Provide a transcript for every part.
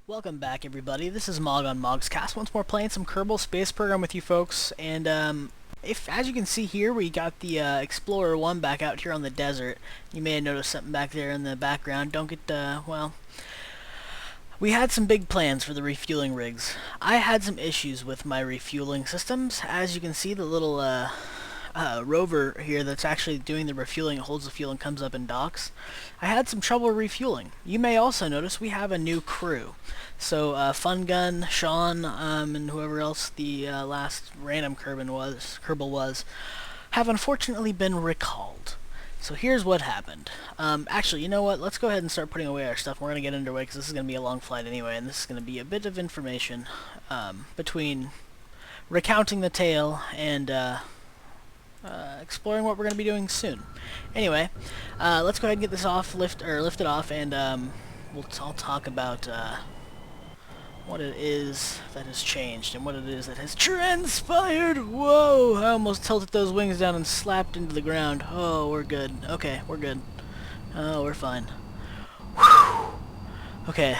Welcome back, everybody. This is Mog on Mog's Cast. Once more, playing some Kerbal Space Program with you folks. And as you can see here, we got the Explorer 1 back out here on the desert. You may have noticed something back there in the background. Don't get well. We had some big plans for the refueling rigs. I had some issues with my refueling systems. As you can see, the little rover here that's actually doing the refueling, it holds the fuel and comes up and docks. I had some trouble refueling. You may also notice we have a new crew. So Fun Gun, Sean, and whoever else the last random Kerbal was, have unfortunately been recalled. So here's what happened. Actually, you know what? Let's go ahead and start putting away our stuff. We're going to get underway because this is going to be a long flight anyway, and this is going to be a bit of information between recounting the tale and exploring what we're going to be doing soon. Anyway, let's go ahead and get this off, lift it off, and I'll talk about what it is that has changed and what it is that has transpired. Whoa! I almost tilted those wings down and slapped into the ground. Oh, we're good. Okay, we're good. Oh, we're fine. Whew. Okay,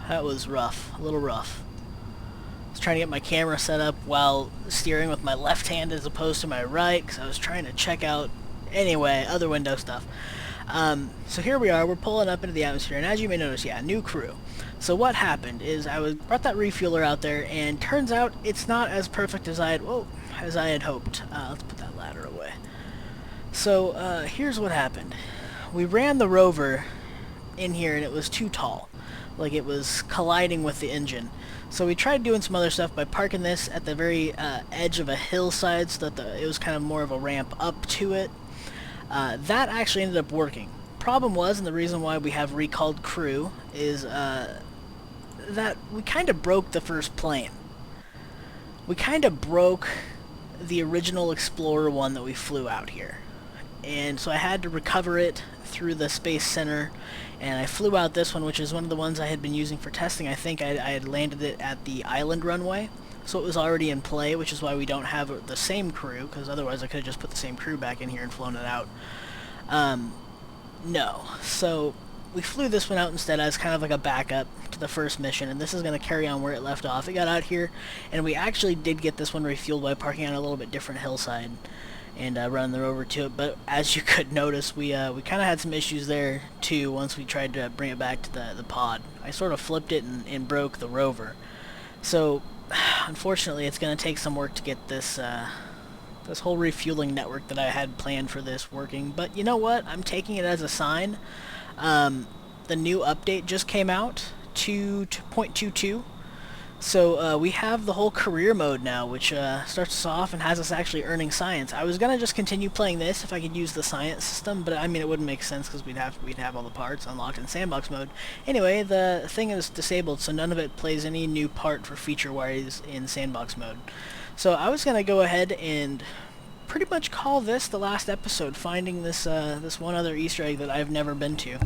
that was rough. A little rough. I was trying to get my camera set up while steering with my left hand as opposed to my right, because I was trying to check out, anyway, other window stuff. So here we are, we're pulling up into the atmosphere, and as you may notice, yeah, new crew. So what happened is I brought that refueler out there, and turns out it's not as perfect as I had hoped. Let's put that ladder away. So here's what happened. We ran the rover in here, and it was too tall. Like it was colliding with the engine. So we tried doing some other stuff by parking this at the very edge of a hillside so that it was kind of more of a ramp up to it. That actually ended up working. Problem was, and the reason why we have recalled crew, is that we kind of broke the first plane. We kind of broke the original Explorer 1 that we flew out here. And so I had to recover it through the Space Center, and I flew out this one, which is one of the ones I had been using for testing. I think I had landed it at the island runway, so it was already in play, which is why we don't have the same crew, because otherwise I could have just put the same crew back in here and flown it out. No. So we flew this one out instead as kind of like a backup to the first mission, and this is going to carry on where it left off. It got out here, and we actually did get this one refueled by parking on a little bit different hillside and running the rover to it. But as you could notice, we kind of had some issues there too once we tried to bring it back to the pod. I sort of flipped it and broke the rover. So unfortunately, it's going to take some work to get this this whole refueling network that I had planned for this working. But you know what? I'm taking it as a sign. The new update just came out, 2.22. So we have the whole career mode now, which starts us off and has us actually earning science. I was gonna just continue playing this if I could use the science system, but I mean it wouldn't make sense because we'd have all the parts unlocked in sandbox mode. Anyway, the thing is disabled, so none of it plays any new part for feature-wise in sandbox mode. So I was gonna go ahead and pretty much call this the last episode, finding this this one other Easter egg that I've never been to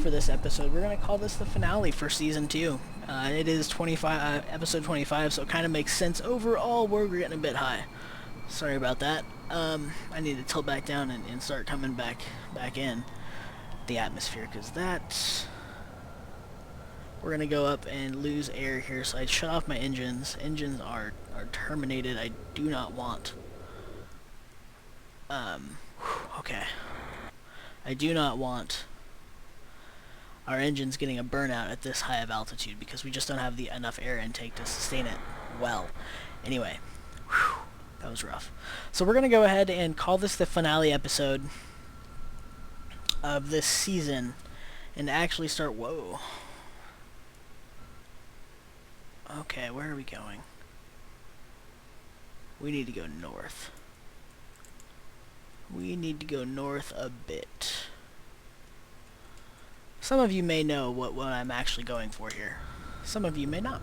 for this episode. We're gonna call this the finale for season 2. It is episode 25, so it kind of makes sense. Overall, we're getting a bit high. Sorry about that. I need to tilt back down and start coming back in the atmosphere, because we're gonna go up and lose air here. So I shut off my engines. Engines are terminated. I do not want. Okay. I do not want our engine's getting a burnout at this high of altitude because we just don't have enough air intake to sustain it well. Anyway, whew, that was rough. So we're going to go ahead and call this the finale episode of this season and actually start... Whoa. Okay, where are we going? We need to go north. We need to go north a bit. Some of you may know what I'm actually going for here. Some of you may not.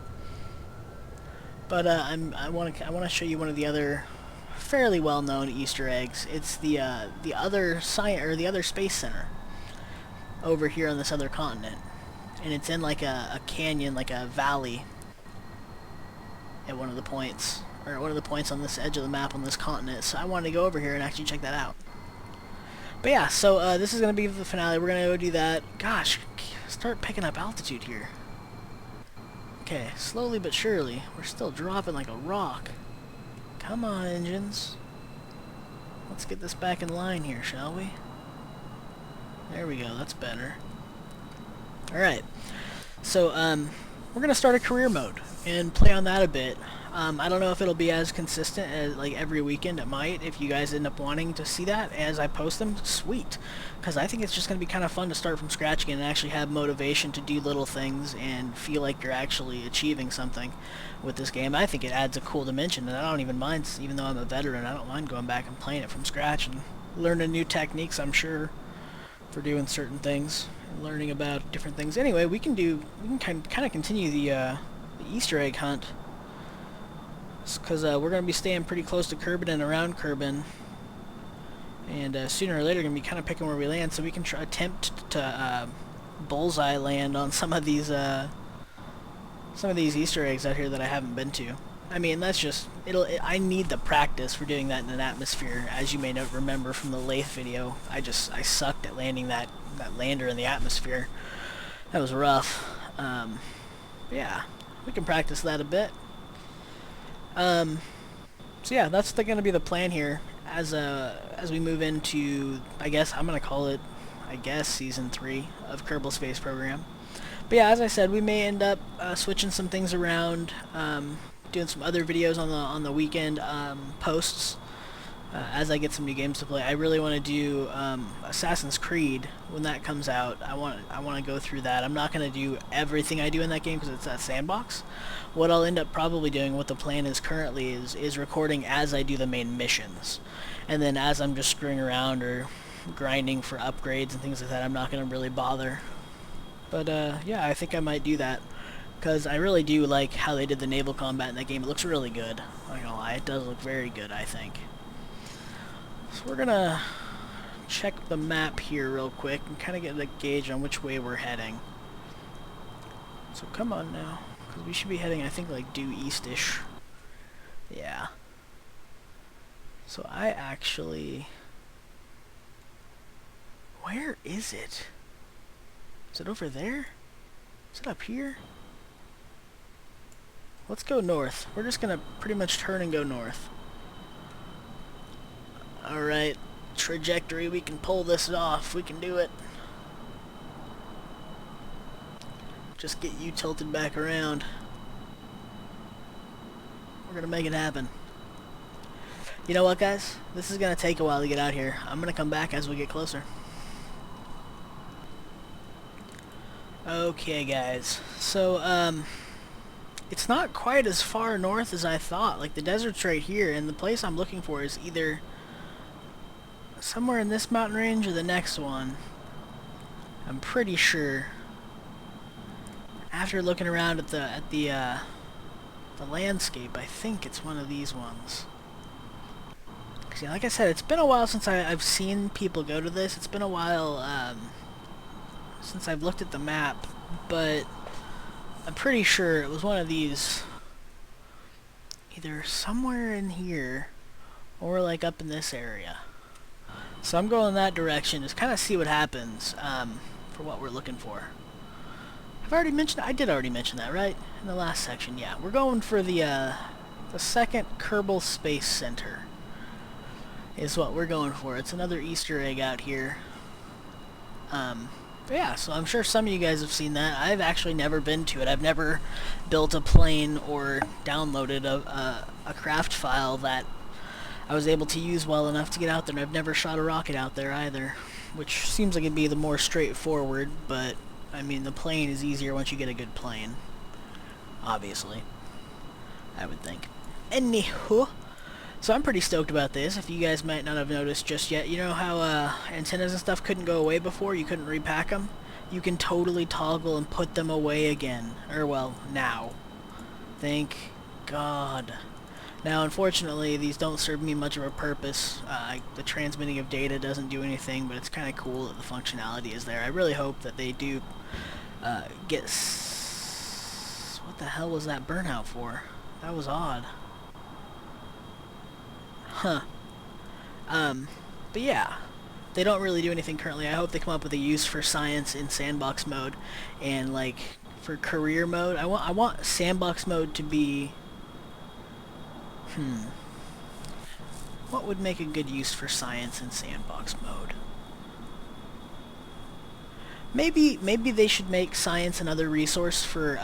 But I want to show you one of the other fairly well-known Easter eggs. It's the other space center over here on this other continent, and it's in like a canyon, like a valley at one of the points. or one of the points on this edge of the map on this continent, so I wanted to go over here and actually check that out. But yeah, so this is going to be the finale. We're going to go do that. Gosh, start picking up altitude here. Okay, slowly but surely. We're still dropping like a rock. Come on, engines. Let's get this back in line here, shall we? There we go, that's better. Alright, so we're going to start a career mode and play on that a bit. I don't know if it'll be as consistent as like every weekend. It might. If you guys end up wanting to see that as I post them, sweet. Because I think it's just going to be kind of fun to start from scratch again and actually have motivation to do little things and feel like you're actually achieving something with this game. I think it adds a cool dimension, and I don't even mind, even though I'm a veteran, I don't mind going back and playing it from scratch and learning new techniques, I'm sure, for doing certain things and learning about different things. Anyway, we can kind of continue the Easter egg hunt. Because we're going to be staying pretty close to Kerbin and around Kerbin, and sooner or later going to be kind of picking where we land, so we can attempt to bullseye land on some of these Easter eggs out here that I haven't been to. I mean, that's just I need the practice for doing that in an atmosphere. As you may not remember from the Lathe video, I sucked at landing that lander in the atmosphere. That was rough. Yeah, we can practice that a bit. So yeah, that's going to be the plan here as we move into, I guess I'm going to call it, Season 3 of Kerbal Space Program. But yeah, as I said, we may end up switching some things around, doing some other videos on the weekend posts as I get some new games to play. I really want to do Assassin's Creed when that comes out. I want to go through that. I'm not going to do everything I do in that game because it's that sandbox. What I'll end up probably doing, what the plan is currently, is recording as I do the main missions. And then as I'm just screwing around or grinding for upgrades and things like that, I'm not going to really bother. But yeah, I think I might do that. Because I really do like how they did the naval combat in that game. It looks really good. I'm not going to lie, it does look very good, I think. So we're going to check the map here real quick and kind of get a gauge on which way we're heading. So come on now. We should be heading, I think, like due east-ish. Yeah. So I actually... Where is it? Is it over there? Is it up here? Let's go north. We're just gonna pretty much turn and go north. Alright. Trajectory, we can pull this off. We can do it. Just get you tilted back around. We're gonna make it happen. You know what, guys? This is gonna take a while to get out here. I'm gonna come back as we get closer. Okay, guys. So, it's not quite as far north as I thought. Like, the desert's right here, and the place I'm looking for is either somewhere in this mountain range or the next one. I'm pretty sure. After looking around at the landscape, I think it's one of these ones. See, like I said, it's been a while since I've seen people go to this. It's been a while since I've looked at the map, but I'm pretty sure it was one of these, either somewhere in here or like up in this area. So I'm going that direction, just kind of see what happens for what we're looking for. I've already mentioned, I did already mention that, right? In the last section, yeah. We're going for the second Kerbal Space Center is what we're going for. It's another Easter egg out here. But yeah, so I'm sure some of you guys have seen that. I've actually never been to it. I've never built a plane or downloaded a craft file that I was able to use well enough to get out there, and I've never shot a rocket out there either, which seems like it'd be the more straightforward, but I mean, the plane is easier once you get a good plane. Obviously. I would think. Anywho. So I'm pretty stoked about this. If you guys might not have noticed just yet, you know how antennas and stuff couldn't go away before? You couldn't repack them? You can totally toggle and put them away again. Or, well, now. Thank God. Now, unfortunately, these don't serve me much of a purpose. The transmitting of data doesn't do anything, but it's kind of cool that the functionality is there. I really hope that they do get... What the hell was that burnout for? That was odd. Huh. But yeah, they don't really do anything currently. I hope they come up with a use for science in sandbox mode, and like for career mode. I want sandbox mode to be. What would make a good use for science in sandbox mode? Maybe they should make science another resource for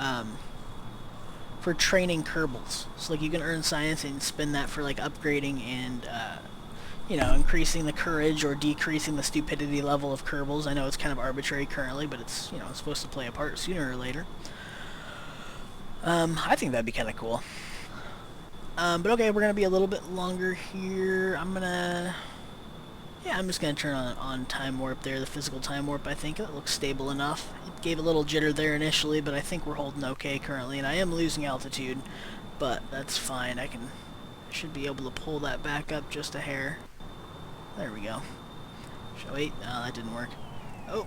training Kerbals. So like you can earn science and spend that for like upgrading and you know, increasing the courage or decreasing the stupidity level of Kerbals. I know it's kind of arbitrary currently, but it's, you know, it's supposed to play a part sooner or later. I think that'd be kind of cool. But okay, we're gonna be a little bit longer here. I'm just gonna turn on time warp there, the physical time warp. I think it looks stable enough. It gave a little jitter there initially, but I think we're holding okay currently, and I am losing altitude, but that's fine. I should be able to pull that back up just a hair. There we go. Wait, no, that didn't work. Oh,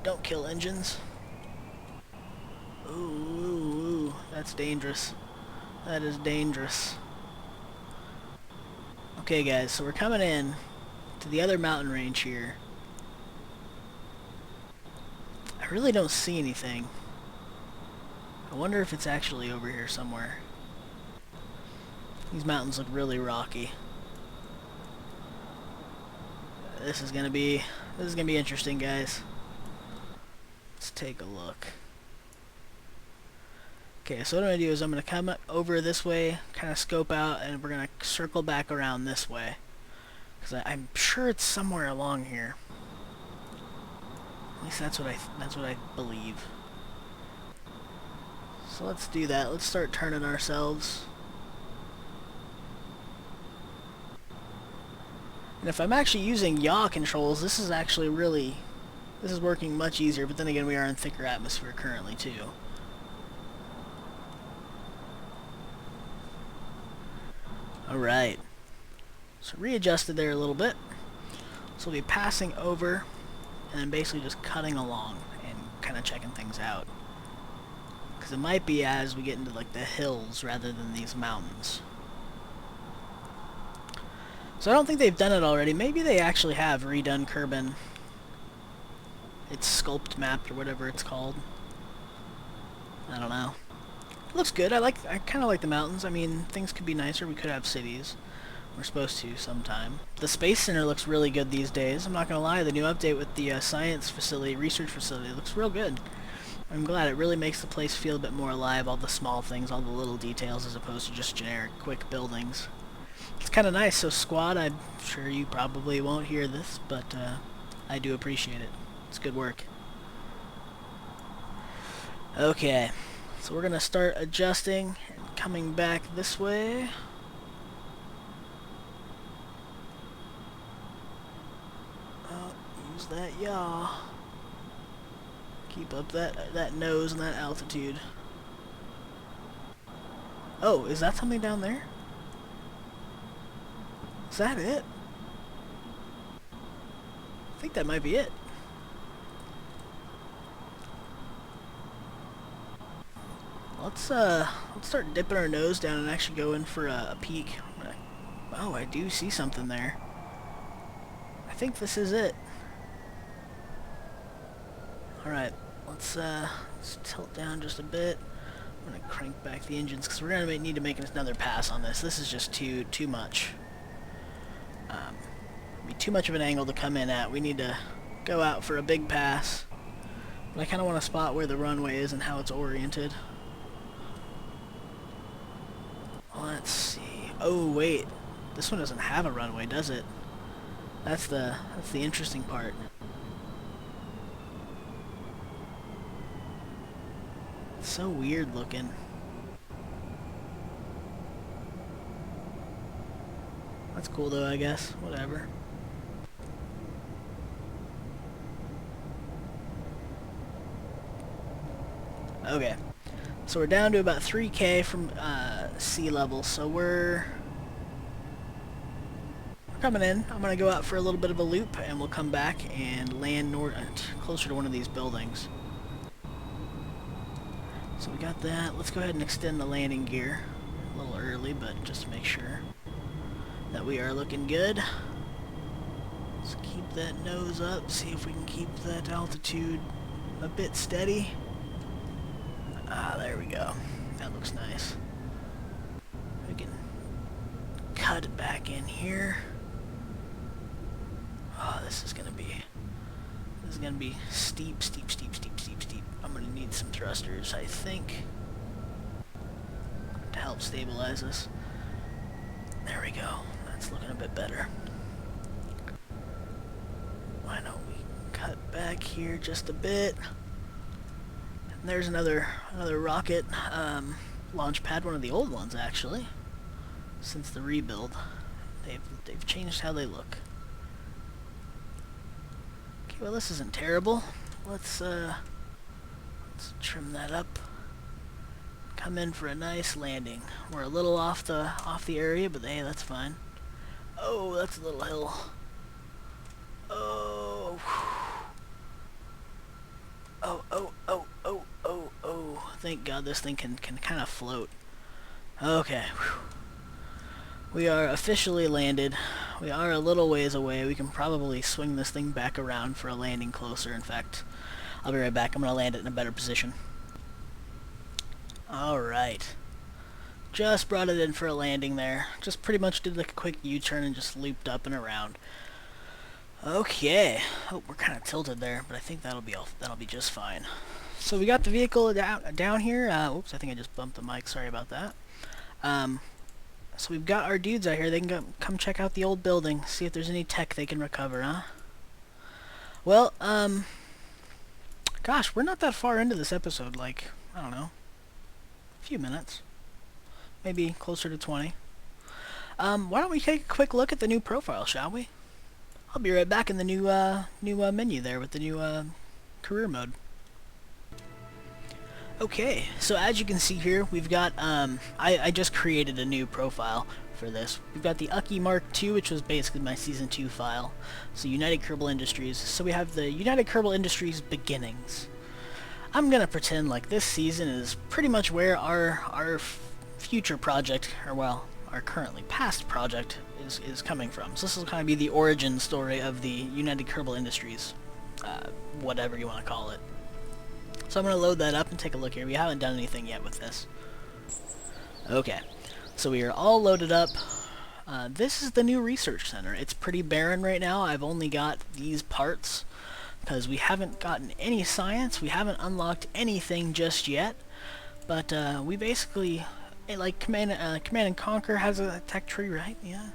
don't kill engines. Ooh, that's dangerous. That is dangerous. Okay, guys, so we're coming in to the other mountain range here. I really don't see anything. I wonder if it's actually over here somewhere. These mountains look really rocky. This is gonna be interesting, guys. Let's take a look. Okay, so what I'm gonna do is I'm gonna come over this way, kind of scope out, and we're gonna circle back around this way, because I'm sure it's somewhere along here. At least that's what I believe. So let's do that. Let's start turning ourselves. And if I'm actually using yaw controls, this is working much easier, but then again, we are in thicker atmosphere currently, too. Alright. So readjusted there a little bit. So we'll be passing over, and then basically just cutting along, and kind of checking things out. Because it might be as we get into, like, the hills, rather than these mountains. So I don't think they've done it already. Maybe they actually have redone Kerbin. It's sculpt mapped or whatever it's called. I don't know. It looks good. I kind of like the mountains. I mean, things could be nicer. We could have cities. We're supposed to sometime. The Space Center looks really good these days. I'm not gonna lie. The new update with the science facility, research facility, looks real good. I'm glad. It really makes the place feel a bit more alive. All the small things, all the little details, as opposed to just generic, quick buildings. It's kind of nice. So Squad, I'm sure you probably won't hear this, but I do appreciate it. It's good work. Okay, so we're gonna start adjusting and coming back this way. Use that yaw. Keep up that nose and that altitude. Oh, is that something down there? Is that it? I think that might be it. Let's start dipping our nose down and actually go in for a peek. Oh, I do see something there. I think this is it. Alright, let's tilt down just a bit. I'm gonna crank back the engines because we're gonna need to make another pass on this. This is just too much. Be too much of an angle to come in at. We need to go out for a big pass. But I kind of want to spot where the runway is and how it's oriented. Let's see. Oh wait, this one doesn't have a runway, does it? That's the interesting part. It's so weird looking. That's cool though, I guess. Whatever. Okay. So we're down to about 3K from sea level, so we're coming in. I'm going to go out for a little bit of a loop, and we'll come back and land closer to one of these buildings. So we got that. Let's go ahead and extend the landing gear. A little early, but just to make sure. that we are looking good. Let's keep that nose up, see if we can keep that altitude a bit steady. Ah, there we go. That looks nice. We can cut it back in here. Oh, this is gonna be steep, steep, steep, steep, steep, steep. I'm gonna need some thrusters, I think, to help stabilize us. There we go. That's looking a bit better. Why don't we cut back here just a bit? And there's another rocket launch pad, one of the old ones actually. Since the rebuild, they've changed how they look. Okay, well this isn't terrible. Let's trim that up. Come in for a nice landing. We're a little off the area, but hey, that's fine. Oh, that's a little hill. Oh. Oh, oh, oh, oh, oh, oh. Thank God this thing can kind of float. Okay. We are officially landed. We are a little ways away. We can probably swing this thing back around for a landing closer. In fact, I'll be right back. I'm going to land it in a better position. Alright. Just brought it in for a landing there. Just pretty much did like a quick U-turn and just looped up and around. Okay. Oh, we're kind of tilted there, but I think that'll be just fine. So we got the vehicle down here. Oops, I think I just bumped the mic. Sorry about that. So we've got our dudes out here. They can come check out the old building, see if there's any tech they can recover, huh? Well, gosh, we're not that far into this episode. Like, I don't know, a few minutes, maybe closer to 20. Why don't we take a quick look at the new profile, shall we? I'll be right back in the new menu there with the new career mode. Okay, so as you can see here, we've got, I just created a new profile for this. We've got the Ucky Mark II, which was basically my Season 2 file. So United Kerbal Industries. So we have the United Kerbal Industries beginnings. I'm gonna pretend like this season is pretty much where our future project, or well, our currently past project is coming from. So this will kind of be the origin story of the United Kerbal Industries, whatever you want to call it. So I'm going to load that up and take a look here. We haven't done anything yet with this. Okay, so we are all loaded up. This is the new research center. It's pretty barren right now. I've only got these parts because we haven't gotten any science. We haven't unlocked anything just yet. But we basically, like Command and Conquer has a tech tree, right? Yeah.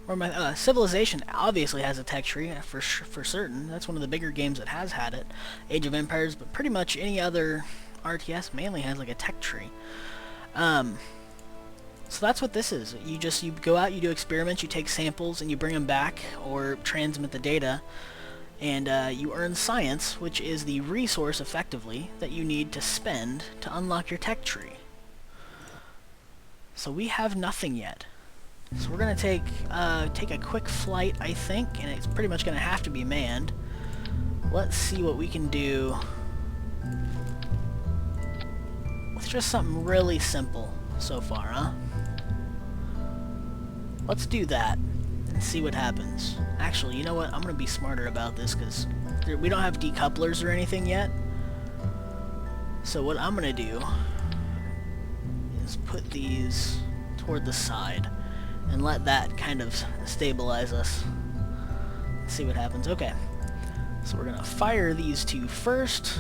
Or my Civilization obviously has a tech tree for certain. That's one of the bigger games that has had it. Age of Empires, but pretty much any other RTS mainly has like a tech tree. So that's what this is. You go out, you do experiments, you take samples, and you bring them back or transmit the data, and you earn science, which is the resource effectively that you need to spend to unlock your tech tree. So we have nothing yet. So we're gonna take a quick flight, I think, and it's pretty much gonna have to be manned. Let's see what we can do with just something really simple so far, huh? Let's do that and see what happens. Actually, you know what? I'm gonna be smarter about this because we don't have decouplers or anything yet. So what I'm gonna do is put these toward the side and let that kind of stabilize us. Let's see what happens. Okay, so we're gonna fire these two first,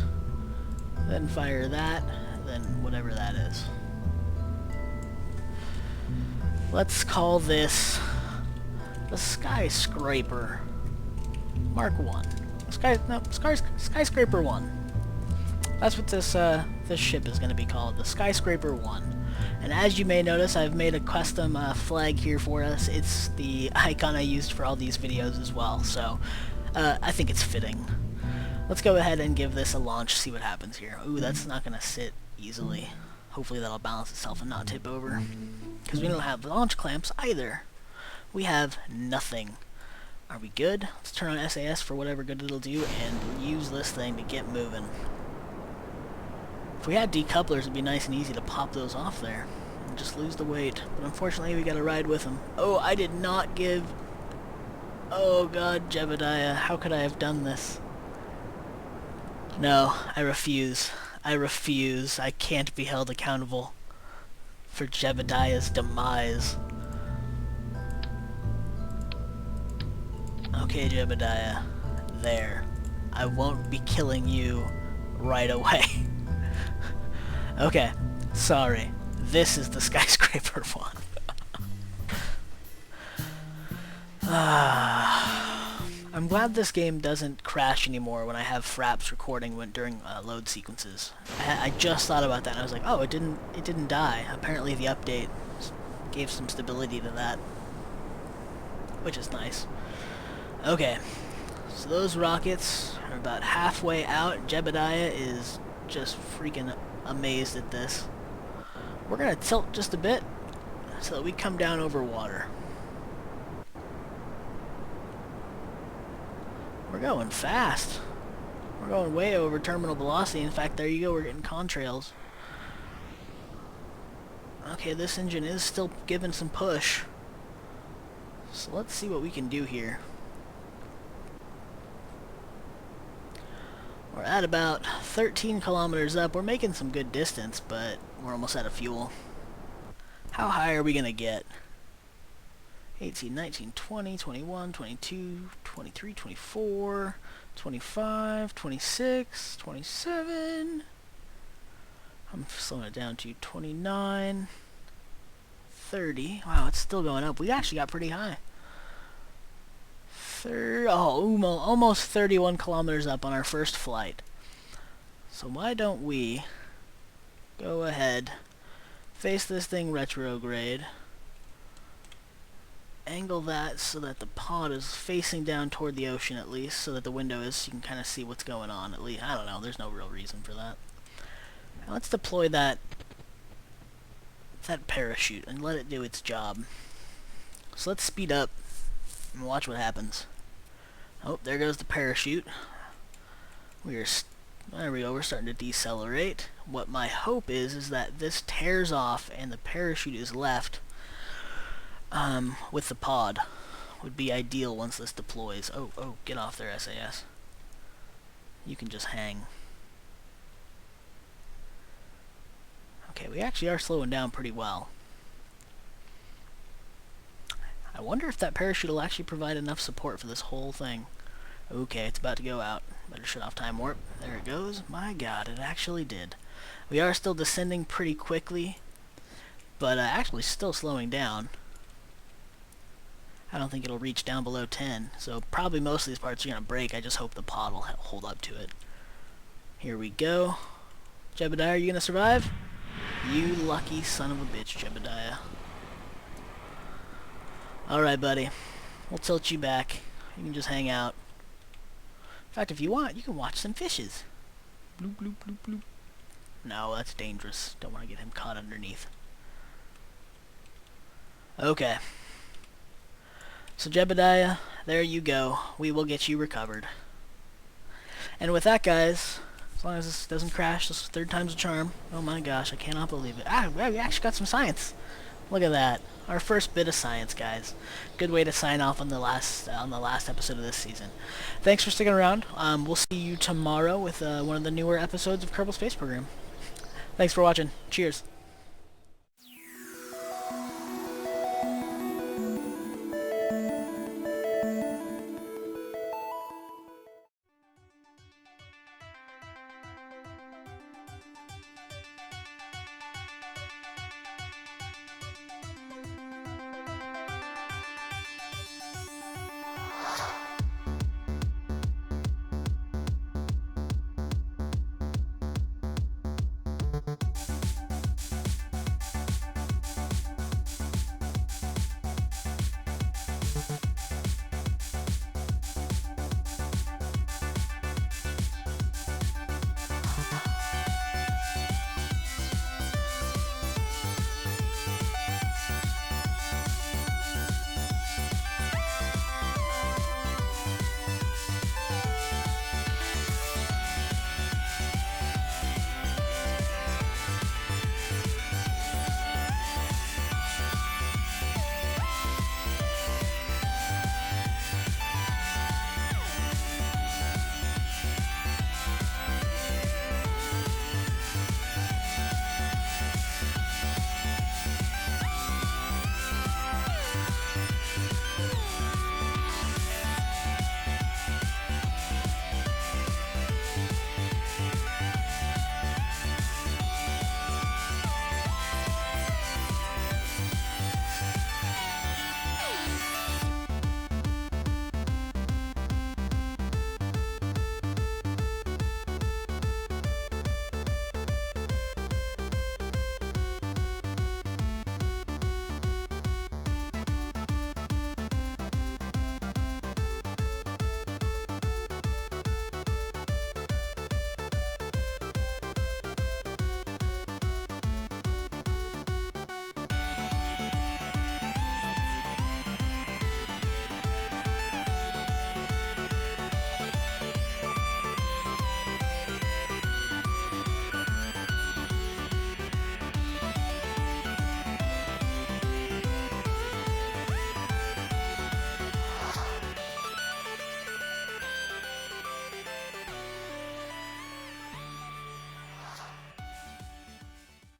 then fire that, then whatever that is. Let's call this the Skyscraper Mark 1. Skyscraper 1. That's what this ship is gonna be called, the Skyscraper 1. And as you may notice, I've made a custom flag here for us. It's the icon I used for all these videos as well, so I think it's fitting. Let's go ahead and give this a launch, see what happens here. Ooh, that's not going to sit easily. Hopefully that'll balance itself and not tip over. Because we don't have launch clamps either. We have nothing. Are we good? Let's turn on SAS for whatever good it'll do and use this thing to get moving. If we had decouplers, it'd be nice and easy to pop those off there. and just lose the weight. But unfortunately, we gotta ride with him. Oh, I did not give... Oh god, Jebediah, how could I have done this? No, I refuse. I refuse. I can't be held accountable for Jebediah's demise. Okay, Jebediah. There. I won't be killing you right away. Okay, sorry. This is the skyscraper one. I'm glad this game doesn't crash anymore when I have fraps recording during load sequences. I just thought about that and I was like, oh, it didn't die. Apparently the update gave some stability to that, which is nice. Okay, so those rockets are about halfway out. Jebediah is just freaking amazed at this. We're gonna tilt just a bit so that we come down over water. We're going fast. We're going way over terminal velocity. In fact, there you go, we're getting contrails. Okay, this engine is still giving some push. So let's see what we can do here. We're at about 13 kilometers up. We're making some good distance, but we're almost out of fuel. How high are we going to get? 18, 19, 20, 21, 22, 23, 24, 25, 26, 27. I'm slowing it down to 29, 30. Wow, it's still going up. We actually got pretty high. Almost 31 kilometers up on our first flight. So why don't we go ahead, face this thing retrograde, angle that so that the pod is facing down toward the ocean at least, so that the window is, so you can kind of see what's going on at least. I don't know, there's no real reason for that. Now let's deploy that parachute and let it do its job. So let's speed up and watch what happens. Oh, there goes the parachute. There we go, we're starting to decelerate. What my hope is that this tears off and the parachute is left with the pod. Would be ideal once this deploys. Oh, get off there, SAS. You can just hang. Okay, we actually are slowing down pretty well. I wonder if that parachute will actually provide enough support for this whole thing. Okay, it's about to go out. Better shut off time warp. There it goes. My god, it actually did. We are still descending pretty quickly, but actually still slowing down. I don't think it'll reach down below 10, so probably most of these parts are going to break. I just hope the pod will hold up to it. Here we go. Jebediah, are you going to survive? You lucky son of a bitch, Jebediah. Alright, buddy. We'll tilt you back. You can just hang out. In fact, if you want, you can watch some fishes. Bloop, bloop, bloop, bloop. No, that's dangerous. Don't want to get him caught underneath. Okay. So Jebediah, there you go. We will get you recovered. And with that, guys, as long as this doesn't crash, this third time's a charm. Oh my gosh, I cannot believe it. We actually got some science. Look at that. Our first bit of science, guys. Good way to sign off on the last episode of this season. Thanks for sticking around. We'll see you tomorrow with one of the newer episodes of Kerbal Space Program. Thanks for watching. Cheers.